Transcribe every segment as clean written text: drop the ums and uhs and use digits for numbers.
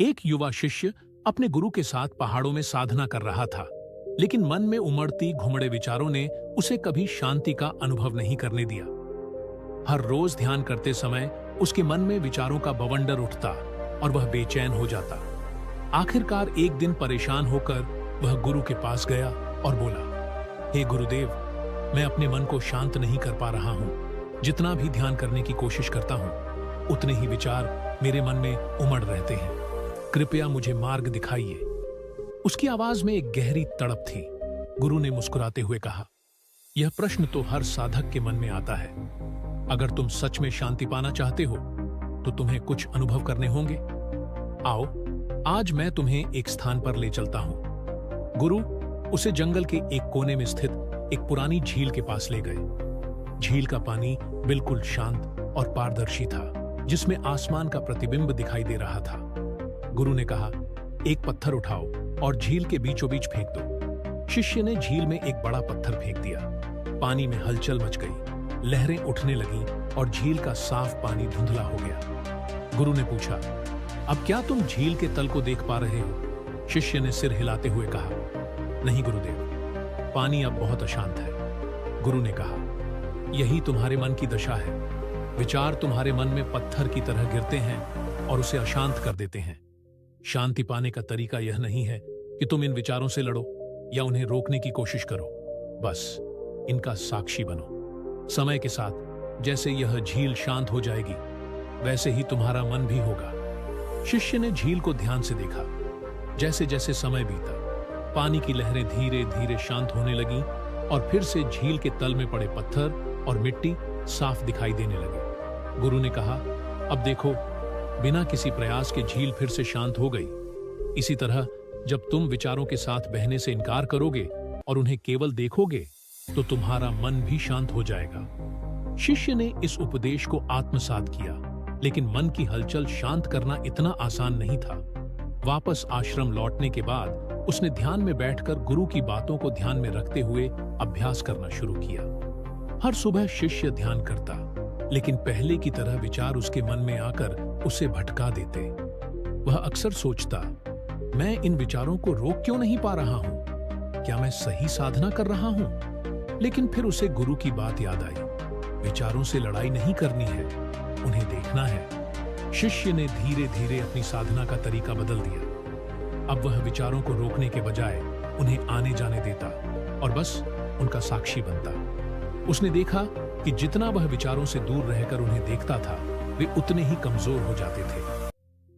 एक युवा शिष्य अपने गुरु के साथ पहाड़ों में साधना कर रहा था, लेकिन मन में उमड़ती घुमड़े विचारों ने उसे कभी शांति का अनुभव नहीं करने दिया। हर रोज ध्यान करते समय उसके मन में विचारों का बवंडर उठता और वह बेचैन हो जाता। आखिरकार एक दिन परेशान होकर वह गुरु के पास गया और बोला, हे गुरुदेव, मैं अपने मन को शांत नहीं कर पा रहा हूं। जितना भी ध्यान करने की कोशिश करता हूं, उतने ही विचार मेरे मन में उमड़ रहते हैं। कृपया मुझे मार्ग दिखाइए। उसकी आवाज में एक गहरी तड़प थी। गुरु ने मुस्कुराते हुए कहा, यह प्रश्न तो हर साधक के मन में आता है। अगर तुम सच में शांति पाना चाहते हो तो तुम्हें कुछ अनुभव करने होंगे। आओ, आज मैं तुम्हें एक स्थान पर ले चलता हूं। गुरु उसे जंगल के एक कोने में स्थित एक पुरानी झील के पास ले गए। झील का पानी बिल्कुल शांत और पारदर्शी था, जिसमें आसमान का प्रतिबिंब दिखाई दे रहा था। गुरु ने कहा, एक पत्थर उठाओ और झील के बीचों बीच फेंक दो। शिष्य ने झील में एक बड़ा पत्थर फेंक दिया। पानी में हलचल मच गई, लहरें उठने लगीं और झील का साफ पानी धुंधला हो गया। गुरु ने पूछा, अब क्या तुम झील के तल को देख पा रहे हो? शिष्य ने सिर हिलाते हुए कहा, नहीं गुरुदेव, पानी अब बहुत अशांत है। गुरु ने कहा, यही तुम्हारे मन की दशा है। विचार तुम्हारे मन में पत्थर की तरह गिरते हैं और उसे अशांत कर देते हैं। शांति पाने का तरीका यह नहीं है कि तुम इन विचारों से लड़ो या उन्हें रोकने की कोशिश करो। बस इनका साक्षी बनो। समय के साथ जैसे यह झील शांत हो जाएगी, वैसे ही तुम्हारा मन भी होगा। शिष्य ने झील को ध्यान से देखा। जैसे जैसे समय बीता, पानी की लहरें धीरे धीरे शांत होने लगीं और फिर से झील के तल में पड़े पत्थर और मिट्टी साफ दिखाई देने लगे। गुरु ने कहा, अब देखो, बिना किसी प्रयास के झील फिर से शांत हो गई। इसी तरह जब तुम विचारों के साथ बहने से इनकार करोगे और उन्हें केवल देखोगे, तो तुम्हारा मन भी शांत हो जाएगा। शिष्य ने इस उपदेश को आत्मसात किया, लेकिन मन की हलचल शांत करना इतना आसान नहीं था। वापस आश्रम लौटने के बाद उसने ध्यान में बैठकर गुरु की बातों को ध्यान में रखते हुए अभ्यास करना शुरू किया। हर सुबह शिष्य ध्यान करता, लेकिन पहले की तरह विचार उसके मन में आकर उसे भटका देते। वह अक्सर सोचता, मैं इन विचारों को रोक क्यों नहीं पा रहा हूं? क्या मैं सही साधना कर रहा हूं? लेकिन फिर उसे गुरु की बात याद आई, विचारों से लड़ाई नहीं करनी है, उन्हें देखना है। शिष्य ने धीरे धीरे अपनी साधना का तरीका बदल दिया। अब वह विचारों को रोकने के बजाय उन्हें आने जाने देता और बस उनका साक्षी बनता। उसने देखा कि जितना वह विचारों से दूर रहकर उन्हें देखता था, वे उतने ही कमजोर हो जाते थे।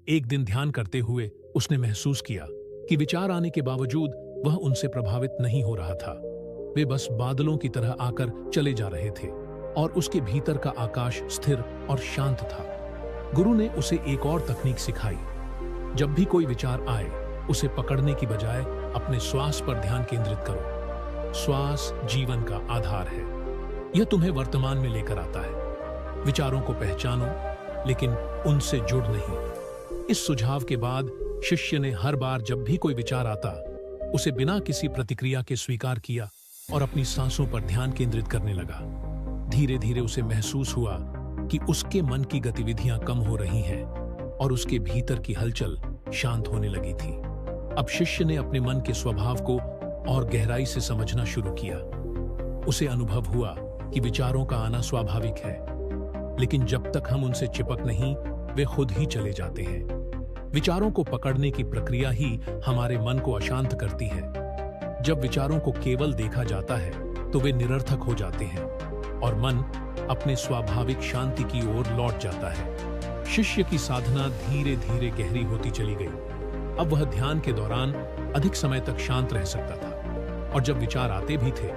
एक दिन ध्यान करते हुए उसने महसूस किया कि विचार आने के बावजूद वह उनसे प्रभावित नहीं हो रहा था। वे बस बादलों की तरह आकर चले जा रहे थे और उसके भीतर का आकाश स्थिर और शांत था। गुरु ने उसे एक और तकनीक सिखाई। जब भी कोई विचार आए, उसे पकड़ने की बजाय अपने श्वास पर ध्यान केंद्रित करो। श्वास जीवन का आधार है। यह तुम्हें वर्तमान में लेकर आता है। विचारों को पहचानो, लेकिन उनसे जुड़ नहीं। इस सुझाव के बाद शिष्य ने हर बार जब भी कोई विचार आता, उसे बिना किसी प्रतिक्रिया के स्वीकार किया और अपनी सांसों पर ध्यान केंद्रित करने लगा। धीरे धीरे उसे महसूस हुआ कि उसके मन की गतिविधियां कम हो रही हैं और उसके भीतर की हलचल शांत होने लगी थी। अब शिष्य ने अपने मन के स्वभाव को और गहराई से समझना शुरू किया। उसे अनुभव हुआ कि विचारों का आना स्वाभाविक है, लेकिन जब तक हम उनसे चिपक नहीं, वे खुद ही चले जाते हैं। विचारों को पकड़ने की प्रक्रिया ही हमारे मन को अशांत करती है। जब विचारों को केवल देखा जाता है, तो वे निरर्थक हो जाते हैं और मन अपने स्वाभाविक शांति की ओर लौट जाता है। शिष्य की साधना धीरे धीरे गहरी होती चली गई। अब वह ध्यान के दौरान अधिक समय तक शांत रह सकता था, और जब विचार आते भी थे,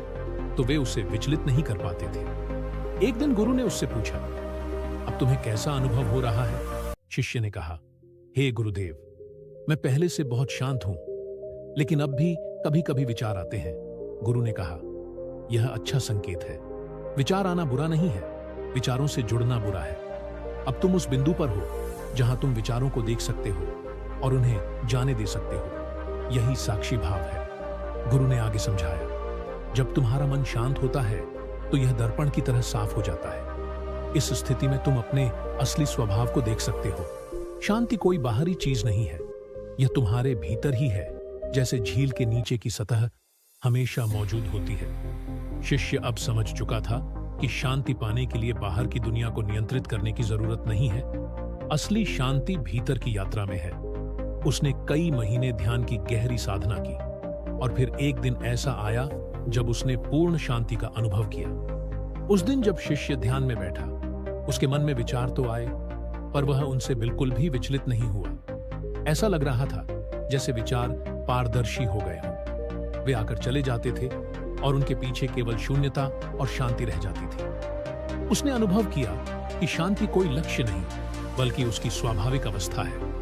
तो वे उसे विचलित नहीं कर पाते थे। एक दिन गुरु ने उससे पूछा, अब तुम्हें कैसा अनुभव हो रहा है? शिष्य ने कहा, हे गुरुदेव, मैं पहले से बहुत शांत हूं, लेकिन अब भी कभी कभी विचार आते हैं। गुरु ने कहा, यह अच्छा संकेत है। विचार आना बुरा नहीं है, विचारों से जुड़ना बुरा है। अब तुम उस बिंदु पर हो जहां तुम विचारों को देख सकते हो और उन्हें जाने दे सकते हो। यही साक्षी भाव है। गुरु ने आगे समझाया, जब तुम्हारा मन शांत होता है, तो यह दर्पण की तरह साफ हो जाता है। इस स्थिति में तुम अपने असली स्वभाव को देख सकते हो। शांति कोई बाहरी चीज नहीं है, यह तुम्हारे भीतर ही है, जैसे झील के नीचे की सतह हमेशा मौजूद होती है। शिष्य अब समझ चुका था कि शांति पाने के लिए बाहर की दुनिया को नियंत्रित करने की जरूरत नहीं है। असली शांति भीतर की यात्रा में है। उसने कई महीने ध्यान की गहरी साधना की और फिर एक दिन ऐसा आया जब उसने पूर्ण शांति का अनुभव किया। उस दिन जब शिष्य ध्यान में बैठा, उसके मन में विचार तो आए, पर वह उनसे बिल्कुल भी विचलित नहीं हुआ। ऐसा लग रहा था जैसे विचार पारदर्शी हो गए हों। वे आकर चले जाते थे और उनके पीछे केवल शून्यता और शांति रह जाती थी। उसने अनुभव किया कि शांति कोई लक्ष्य नहीं, बल्कि उसकी स्वाभाविक अवस्था है।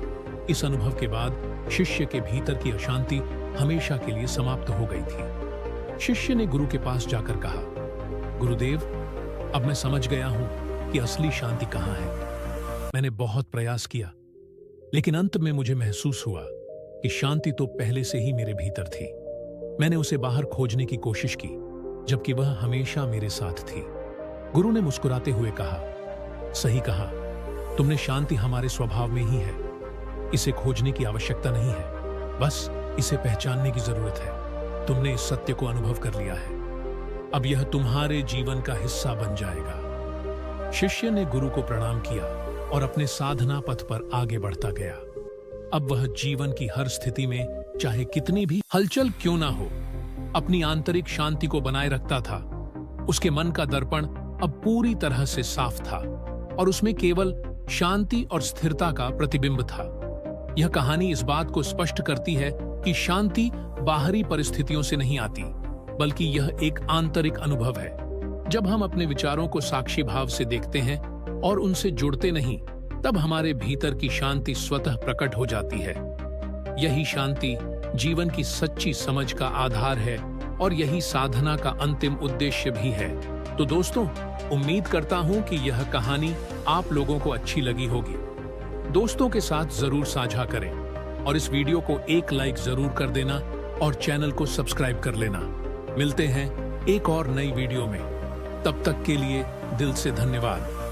इस अनुभव के बाद शिष्य के भीतर की अशांति हमेशा के लिए समाप्त हो गई थी। शिष्य ने गुरु के पास जाकर कहा, गुरुदेव, अब मैं समझ गया हूं कि असली शांति कहां है। मैंने बहुत प्रयास किया, लेकिन अंत में मुझे महसूस हुआ कि शांति तो पहले से ही मेरे भीतर थी। मैंने उसे बाहर खोजने की कोशिश की, जबकि वह हमेशा मेरे साथ थी। गुरु ने मुस्कुराते हुए कहा, सही कहा, तुमने शांति हमारे स्वभाव में ही है। इसे खोजने की आवश्यकता नहीं है, बस इसे पहचानने की जरूरत है। तुमने इस सत्य को अनुभव कर लिया है, अब यह तुम्हारे जीवन का हिस्सा बन जाएगा। शिष्य ने गुरु को प्रणाम किया और अपने साधना पथ पर आगे बढ़ता गया। अब वह जीवन की हर स्थिति में, चाहे कितनी भी हलचल क्यों ना हो, अपनी आंतरिक शांति को बनाए रखता था। उसके मन का दर्पण अब पूरी तरह से साफ था और उसमें केवल शांति और स्थिरता का प्रतिबिंब था। यह कहानी इस बात को स्पष्ट करती है कि शांति बाहरी परिस्थितियों से नहीं आती, बल्कि यह एक आंतरिक अनुभव है। जब हम अपने विचारों को साक्षी भाव से देखते हैं और उनसे जुड़ते नहीं, तब हमारे भीतर की शांति स्वतः प्रकट हो जाती है। यही शांति जीवन की सच्ची समझ का आधार है और यही साधना का अंतिम उद्देश्य भी है। तो दोस्तों, उम्मीद करता हूं कि यह कहानी आप लोगों को अच्छी लगी होगी। दोस्तों के साथ जरूर साझा करें और इस वीडियो को एक लाइक जरूर कर देना और चैनल को सब्सक्राइब कर लेना। मिलते हैं एक और नई वीडियो में। तब तक के लिए दिल से धन्यवाद।